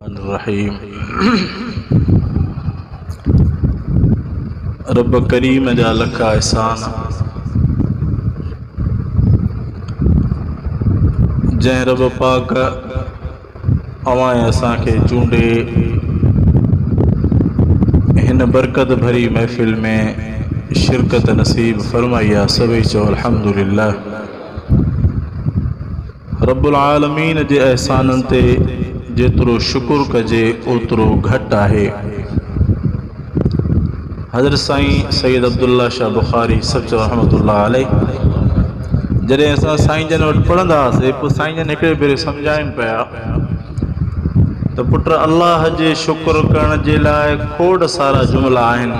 रहीम। रब करीम जा लखा एहसान जंहिं रब पाक अवां असांखे चूंडे हिन बरकत भरी महफ़िल में शिरकत नसीब फरमाई आहे। सभई चओ अल्हम्दुलिल्लाह। रब्बुल आलमीन जे एहसाननि ते जेतिरो शुक्र कजे ओतिरो घटि आहे। हज़रत साईं सैयद अब्दुल्ला शाह बुखारी सच रहमतुल्लाह अलैह जॾहिं असां साईं जन वटि पढ़ंदा हुआसीं, पोइ साईं जन हिकिड़े भेरे सम्झाइनि पिया त पुट अल्लाह जे शुक्र करण जे लाइ खोड़ सारा जुमिला आहिनि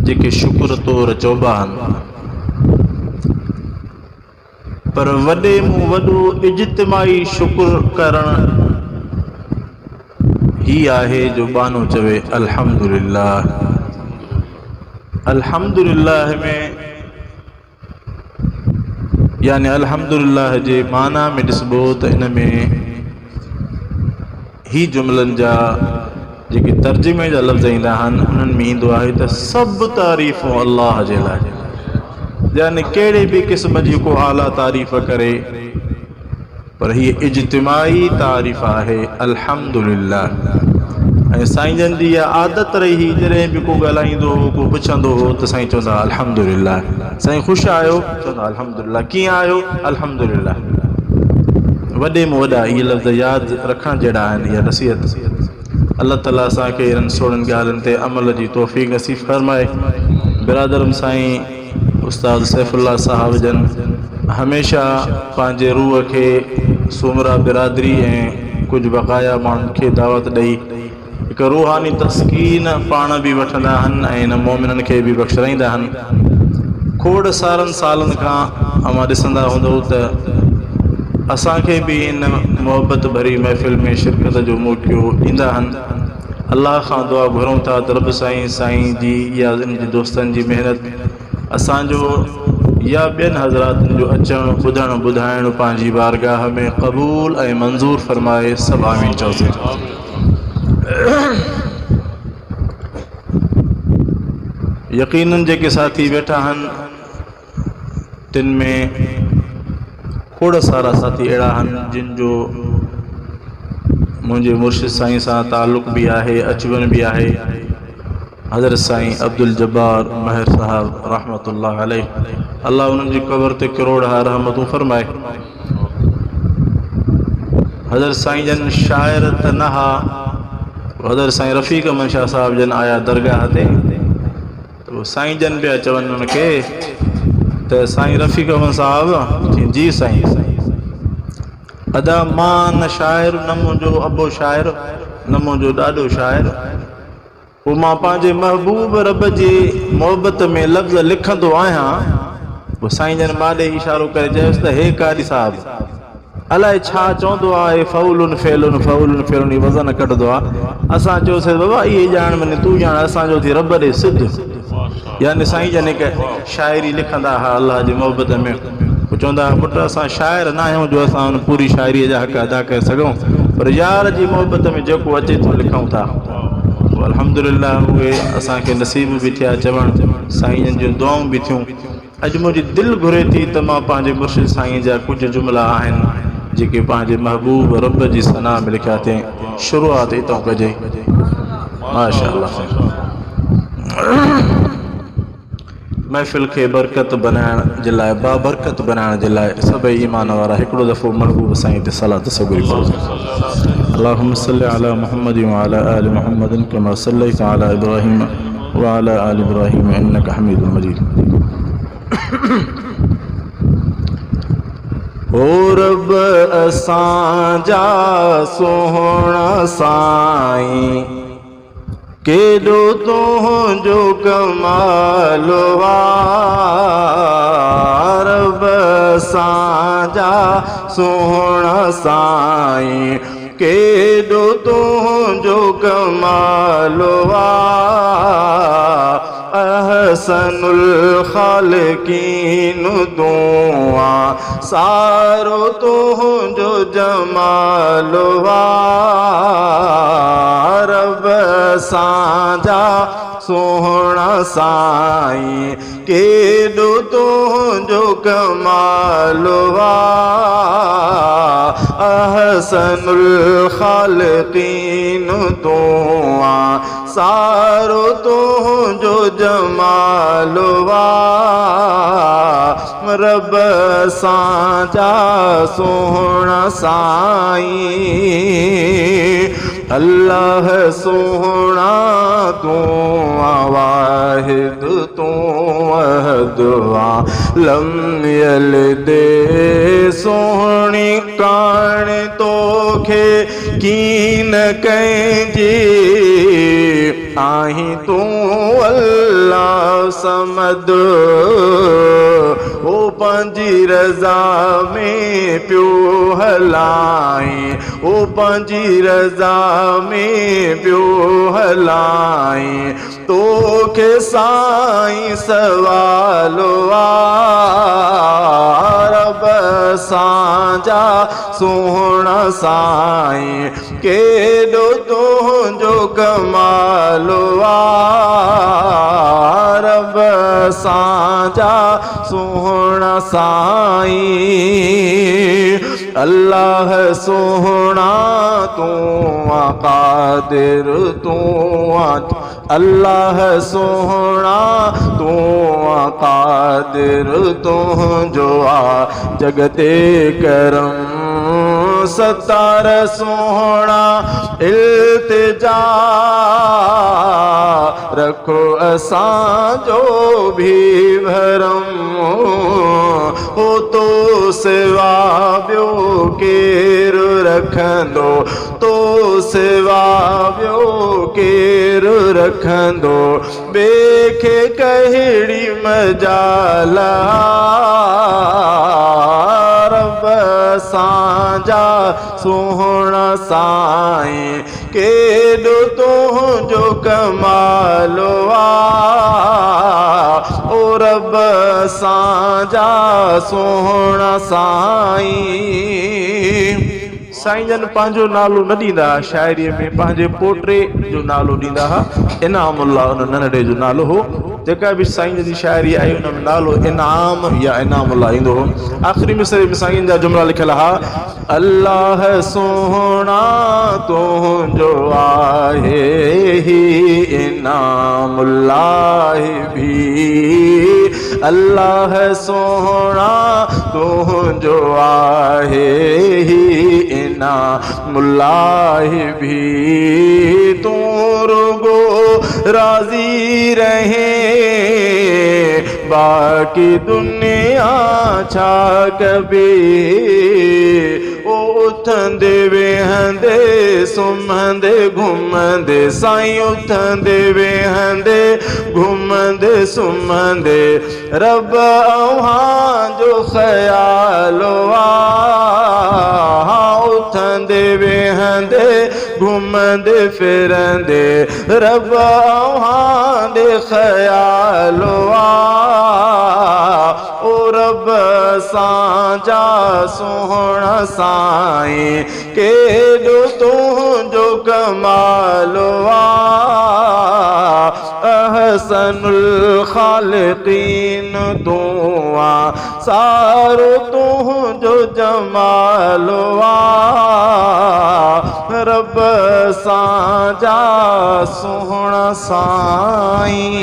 जेके शुक्र तौरु चइबा आहिनि, पर वॾे में वॾो इज्तिमाई शुक्र करणु ही आहे जो बानो चवे अल्हम्दुलिल्लाह। अल्हम्दुलिल्लाह में यानी अल्हम्दुलिल्लाह जे माना में ॾिसबो त इन में ही जुमलनि जा जेके तर्जुमे जा लफ़्ज़ ईंदा आहिनि उन्हनि में ईंदो आहे त सभु तारीफ़ूं अल्लाह जे लाइ, यानी कहिड़े बि क़िस्म जी को आला तारीफ़ करे, पर हीअ इज्तिमाई तारीफ़ आहे अल्हम्दुलिल्लाह। ऐं साईं जन जी इहा आदत रही, जॾहिं बि को ॻाल्हाईंदो हो, को पुछंदो हो त साईं चवंदा अल्हम्दुलिल्लाह। साईं ख़ुशि आहियो? चवंदा अल्हम्दुलिल्लाह। कीअं आहियो? अल्हम्दुलिल्लाह। वॾे में वॾा इहे लफ़्ज़ यादि रखण जहिड़ा आहिनि। इहा नसीहत अल्लाह ताला असांखे इन्हनि सोढ़नि ॻाल्हियुनि ते अमल जी तौफ़ीक़ नसीब फरमाए। बिरादरम साईं उस्ताद सैफुल्लाह साहब जन हमेशह पंहिंजे रूह खे सुमरा बिरादरी ऐं कुझु बक़ाया माण्हुनि खे दावत ॾेई हिकु रूहानी तस्कीन पाण बि वठंदा आहिनि ऐं इन मोमिननि खे बि बख़्शराईंदा आहिनि। खोड़ सारनि सालनि खां अवां ॾिसंदा हूंदो त असांखे बि इन मोहबत भरी महफ़िल में शिरकत जो मौक़ो ॾींदा आहिनि। अल्लाह खां दुआ घुरूं था त रब साईं जी या इन जे दोस्तनि जी महिनत असांजो या ॿियनि हज़रातनि जो अचणु ॿुधणु ॿुधाइणु पंहिंजी बारगाह में क़बूल ऐं मंज़ूर फरमाए। सभु आमीन चओसीं। यकीनन जेके साथी वेठा आहिनि तिन में खोड़ सारा साथी अहिड़ा आहिनि जिन जो मुंहिंजे मुर्शिद साईं सां ताल्लुक़ बि आहे, अचवञ बि आहे। हज़रत साईं अब्दुल जब्बार महर साहब रहमतुल्लाह अलैह, अल्लाह उन्हनि जी क़बर ते करोड़ रहमतूं फरमाए। हज़रत साईं जन शाइर त न हा, हज़रत साईं रफ़ीक अहमद शाह साहब जन आया दरगाह ते, तो साईं जन पिया चवनि उनखे त साईं रफ़ीक अहमद साहब जी साईं अदा मां न शाइर, न मुंहिंजो अबो शाइर, न मुंहिंजो ॾाॾो शाइर, पोइ मां पंहिंजे महबूब रब जी मोहबत में लफ़्ज़ लिखंदो आहियां। पोइ साईं जन मां ॾे इशारो करे चयोसि त हे कारी साहब अलाए छा चवंदो आहे, फ़ौलुन फ़ेलुन वज़न कढंदो आहे। असां चयोसीं बाबा इहे ॼाण मने तूं ॼाण, असांजो थी रब ॾे सिद्ध। यानी साईं जन हिकु शाइरी लिखंदा हुआ अल्लाह जी मोहबत में। पोइ चवंदा हुआ पुट असां शाइर न आहियूं जो असां हुन पूरी शाइरीअ जा हक़ अदा करे सघूं, पर यार जी मोहबत में जेको अचे थो लिखूं था। पोइ अल्हम्दुलिल्लाह उहे असांखे नसीब बि थिया चवणु, साईं जन जूं दुआऊं बि थियूं। अॼु मुंहिंजी दिलि घुरे थी त मां पंहिंजे मुर्शिद साईं जा कुझु जुमिला आहिनि जेके पंहिंजे महबूब रब जी सना में लिखिया अथई। शुरूआत हितां कजे। माशाअल्लाह। महफ़िल खे बरकत बनाइण जे लाइ, बाबरकत बनाइण जे लाइ सभई ईमान वारा हिकिड़ो दफ़ो महबूब साईं ते सलात सगुरी पढ़ो। अल्लाहुम्म सल्लि अला मुहम्मद व अला आलि मुहम्मद कमा सल्लैत अला इब्राहीम व अला आलि इब्राहीम इन्नका हमीदुम मजीद। ओ रब असांजा सोहणा साईं केॾो तुंहिंजो कमाल आहे। रब असांजा सोहणा साईं केॾो तुंहिंजो कमाल आहे। अहसनुल ख़ालिकीन दुआ सारो तुंहिंजो जमाल रब साजा सोहणा साईं केॾो तुंहिंजो कमाल अहसनुल ख़ालिक़ीन तूं सारो तुंहिंजो जमाल रब साजा सोहणा साईं अल्लाह सोहणा तूं वाहिद तूं अहद लम यलिद सोहणी कान तोखे कीन कंहिंजी आहीं तूं अल्लाह समद ओ पंहिंजी रज़ा में पियो हलाहीं ओ पंहिंजी रज़ा में पियो हलाहीं तोखे साईं सवालो रब साजा सोहणा साईं केॾो तुंहिंजो कमाल रब साजा सोहणा साईं अल्लाह सोहणा तूं क़ादिर तूं अल्लाह सोहणा तूं क़ादिर तुंहिंजो जगते करम सतार सोहणा इल्तिजा रखो असांजो भी भरम हो तो सिवा ॿियो केरु रखंदो तो सिवा ॿियो केरु रखंदो ॿिए खे कहिड़ी मजाल रब साजा सोहणा साईं केॾो तुंहिंजो कमाल ओ रब साजा सोहणा साईं साईं जन पंहिंजो नालो न ॾींदा शाइरीअ में पंहिंजे पोटे जो नालो ॾींदा हुआ इनामुल्लाह उन नंढड़े जो नालो हो जेका भी साईं जी शाइरी आई उन में नालो इनाम या इनामुल्लाह ईंदो हो आख़िरी मिसरे में साईं जा जुमला लिखियल हा अल्लाह सोहणा तुंहिंजो आहे ही इनामुल्लाह भी अल्लाह सोहणा तुंहिंजो आहे ही इनामुल्लाह भी तूं रुगो राज़ी रहे बाकी दुनिया छा कबी ओ उथंदे वेहंदे सुम्हंदे घुमंदे साईं उथंदे वेहंदे घुमंदे सुम्हंदे रब अव्हांजो ख़यालो उथंदे वेहंदे घुमंदे फिरंदे रब अव्हांजो ख़यालो ओ रब साजा सोहणा साईं केॾो तुंहिंजो कमाल अहसनुल ख़ालिक़ीन तूं सारो तुंहिंजो जमाल रब साजा सोहणा साईं।